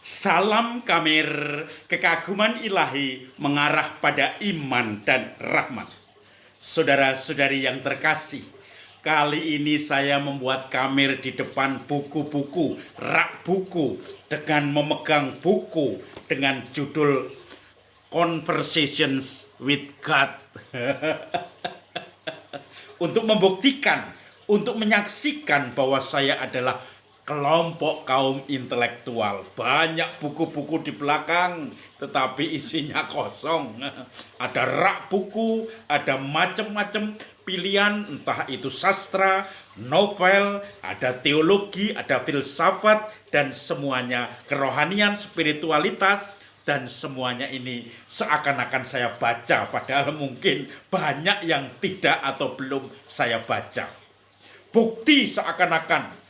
Salam Kamir, kekaguman ilahi mengarah pada iman dan rahmat. Saudara-saudari yang terkasih, kali ini saya membuat Kamir di depan buku-buku, rak buku, dengan memegang buku dengan judul Conversations with God. Untuk membuktikan, untuk menyaksikan bahwa saya adalah kelompok kaum intelektual. Banyak buku-buku di belakang, tetapi isinya kosong. Ada rak buku, ada macam-macam pilihan, entah itu sastra, novel, ada teologi, ada filsafat, dan semuanya kerohanian, spiritualitas, dan semuanya ini seakan-akan saya baca, padahal mungkin banyak yang tidak atau belum saya baca. Bukti seakan-akan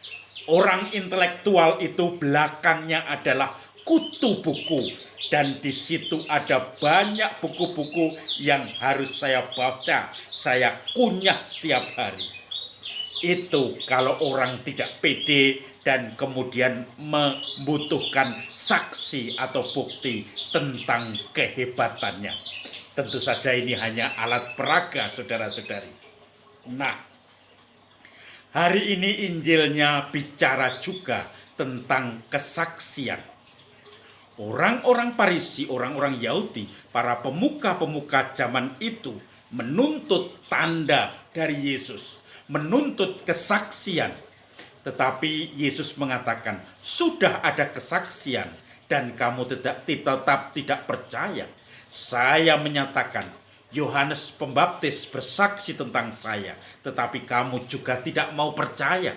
orang intelektual itu belakangnya adalah kutu buku, dan di situ ada banyak buku-buku yang harus saya baca, saya kunyah setiap hari. Itu kalau orang tidak pede dan kemudian membutuhkan saksi atau bukti tentang kehebatannya. Tentu saja ini hanya alat peraga, saudara-saudari. Nah, hari ini Injilnya bicara juga tentang kesaksian. Orang-orang Farisi, orang-orang Yahudi, para pemuka-pemuka zaman itu menuntut tanda dari Yesus, menuntut kesaksian. Tetapi Yesus mengatakan, sudah ada kesaksian dan kamu tetap tidak percaya. Saya menyatakan, Yohanes Pembaptis bersaksi tentang saya, tetapi kamu juga tidak mau percaya.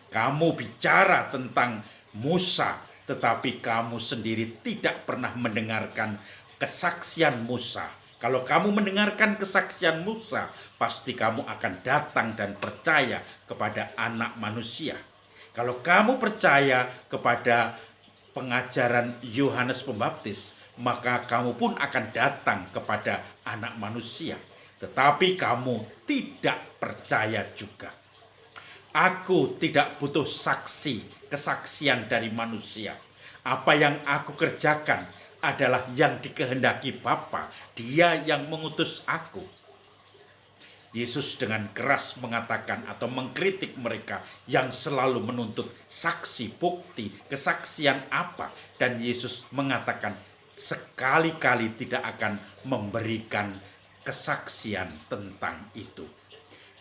Kamu bicara tentang Musa, tetapi kamu sendiri tidak pernah mendengarkan kesaksian Musa. Kalau kamu mendengarkan kesaksian Musa, pasti kamu akan datang dan percaya kepada Anak Manusia. Kalau kamu percaya kepada pengajaran Yohanes Pembaptis, maka kamu pun akan datang kepada Anak Manusia. Tetapi kamu tidak percaya juga. Aku tidak butuh saksi, kesaksian dari manusia. Apa yang aku kerjakan adalah yang dikehendaki Bapa, Dia yang mengutus aku. Yesus dengan keras mengatakan atau mengkritik mereka yang selalu menuntut saksi, bukti, kesaksian apa. Dan Yesus mengatakan sekali-kali tidak akan memberikan kesaksian tentang itu.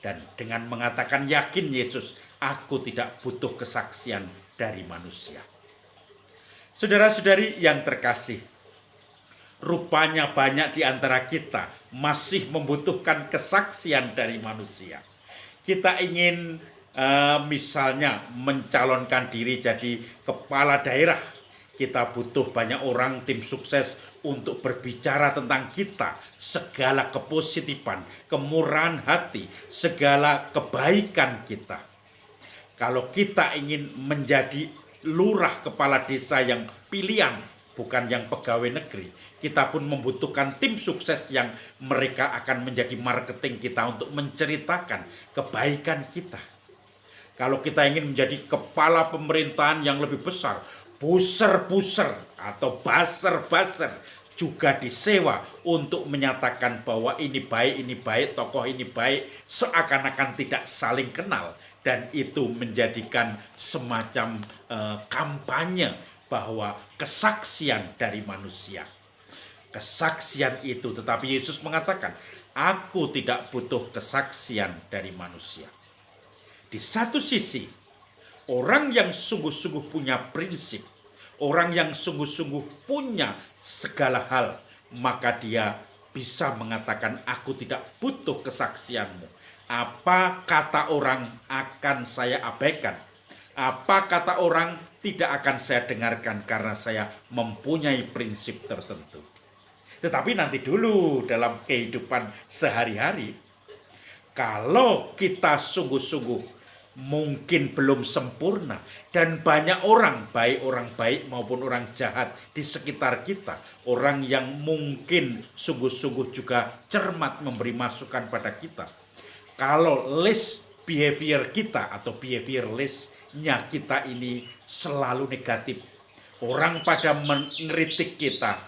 Dan dengan mengatakan yakin Yesus, aku tidak butuh kesaksian dari manusia. Saudara-saudari yang terkasih, rupanya banyak di antara kita masih membutuhkan kesaksian dari manusia. Kita ingin misalnya mencalonkan diri jadi kepala daerah. Kita butuh banyak orang, tim sukses untuk berbicara tentang kita. Segala kepositifan, kemurahan hati, segala kebaikan kita. Kalau kita ingin menjadi lurah kepala desa yang pilihan, bukan yang pegawai negeri, kita pun membutuhkan tim sukses yang mereka akan menjadi marketing kita untuk menceritakan kebaikan kita. Kalau kita ingin menjadi kepala pemerintahan yang lebih besar, buser-buser atau baser-baser juga disewa untuk menyatakan bahwa ini baik, tokoh ini baik, seakan-akan tidak saling kenal. Dan itu menjadikan semacam kampanye bahwa kesaksian dari manusia. Kesaksian itu, tetapi Yesus mengatakan, aku tidak butuh kesaksian dari manusia. Di satu sisi, orang yang sungguh-sungguh punya prinsip, orang yang sungguh-sungguh punya segala hal, maka dia bisa mengatakan, aku tidak butuh kesaksianmu. Apa kata orang akan saya abaikan. Apa kata orang tidak akan saya dengarkan karena saya mempunyai prinsip tertentu. Tetapi nanti dulu dalam kehidupan sehari-hari, kalau kita sungguh-sungguh mungkin belum sempurna dan banyak orang baik maupun orang jahat di sekitar kita, orang yang mungkin sungguh-sungguh juga cermat memberi masukan pada kita. Kalau list behavior kita atau behavior listnya kita ini selalu negatif, Orang pada mengkritik kita,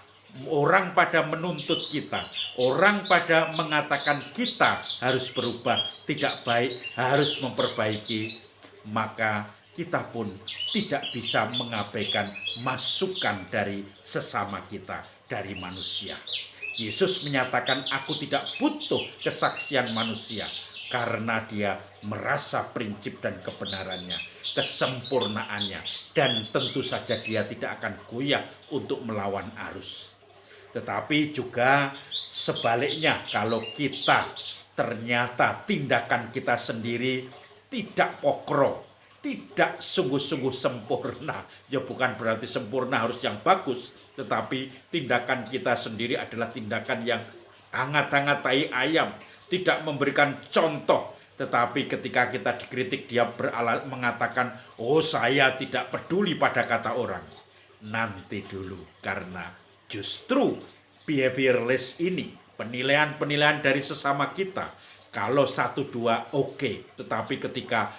orang pada menuntut kita, orang pada mengatakan kita harus berubah, tidak baik, harus memperbaiki, maka kita pun tidak bisa mengabaikan masukan dari sesama kita, dari manusia. Yesus menyatakan, aku tidak butuh kesaksian manusia, karena dia merasa prinsip dan kebenarannya, kesempurnaannya, dan tentu saja dia tidak akan goyah untuk melawan arus. Tetapi juga sebaliknya, kalau kita ternyata tindakan kita sendiri tidak pokro, tidak sungguh-sungguh sempurna, ya bukan berarti sempurna harus yang bagus, tetapi tindakan kita sendiri adalah tindakan yang hangat-hangat tai ayam, tidak memberikan contoh. Tetapi ketika kita dikritik, dia mengatakan, oh saya tidak peduli pada kata orang. Nanti dulu, karena justru behaviorless ini, penilaian-penilaian dari sesama kita, kalau satu dua oke, tetapi ketika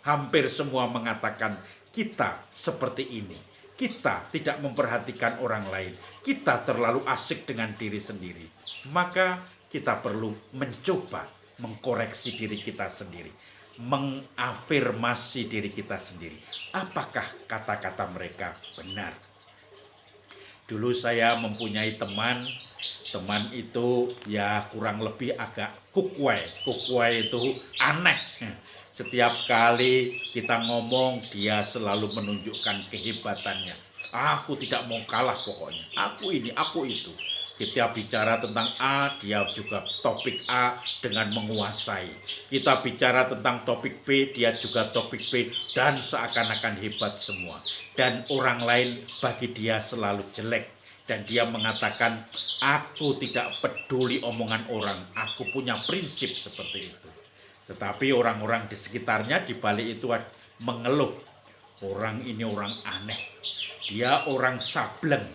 hampir semua mengatakan kita seperti ini, kita tidak memperhatikan orang lain, kita terlalu asik dengan diri sendiri, maka kita perlu mencoba mengkoreksi diri kita sendiri, mengafirmasi diri kita sendiri. Apakah kata-kata mereka benar? Dulu saya mempunyai teman itu ya kurang lebih agak kukwai. Kukwai itu aneh. Setiap kali kita ngomong, dia selalu menunjukkan kehebatannya. Aku tidak mau kalah pokoknya. Aku ini, aku itu. Kita bicara tentang A, dia juga topik A dengan menguasai. Kita bicara tentang topik B, dia juga topik B, dan seakan-akan hebat semua. Dan orang lain bagi dia selalu jelek. Dan dia mengatakan, aku tidak peduli omongan orang, aku punya prinsip seperti itu. Tetapi orang-orang di sekitarnya di balik itu mengeluh. Orang ini orang aneh. Dia orang sableng.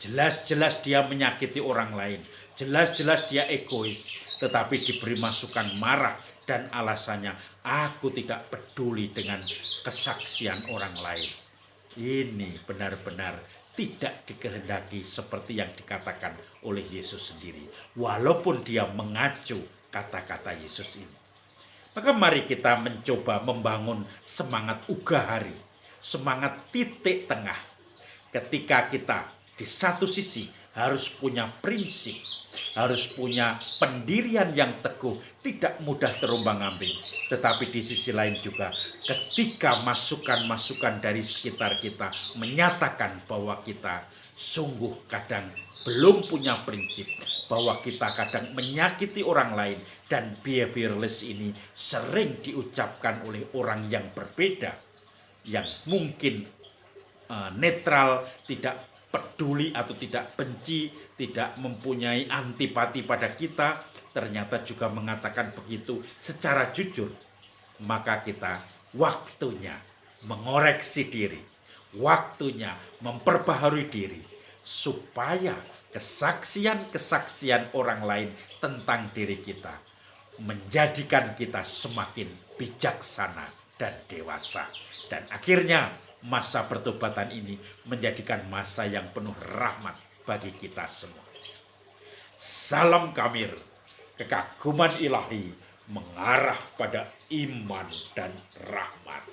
Jelas-jelas dia menyakiti orang lain. Jelas-jelas dia egois. Tetapi diberi masukan marah. Dan alasannya, aku tidak peduli dengan kesaksian orang lain. Ini benar-benar tidak dikehendaki seperti yang dikatakan oleh Yesus sendiri. Walaupun dia mengacu kata-kata Yesus ini. Maka mari kita mencoba membangun semangat ugahari, semangat titik tengah. Ketika kita di satu sisi harus punya prinsip, harus punya pendirian yang teguh, tidak mudah terombang-ambing. Tetapi di sisi lain juga ketika masukan-masukan dari sekitar kita menyatakan bahwa kita sungguh kadang belum punya prinsip, bahwa kita kadang menyakiti orang lain, dan behaviorless ini sering diucapkan oleh orang yang berbeda, yang mungkin netral, tidak peduli atau tidak benci, tidak mempunyai antipati pada kita, ternyata juga mengatakan begitu secara jujur. Maka kita waktunya mengoreksi diri, waktunya memperbaharui diri, supaya kesaksian-kesaksian orang lain tentang diri kita menjadikan kita semakin bijaksana dan dewasa. Dan akhirnya masa pertobatan ini menjadikan masa yang penuh rahmat bagi kita semua. Salam Kamir, kekaguman ilahi mengarah pada iman dan rahmat.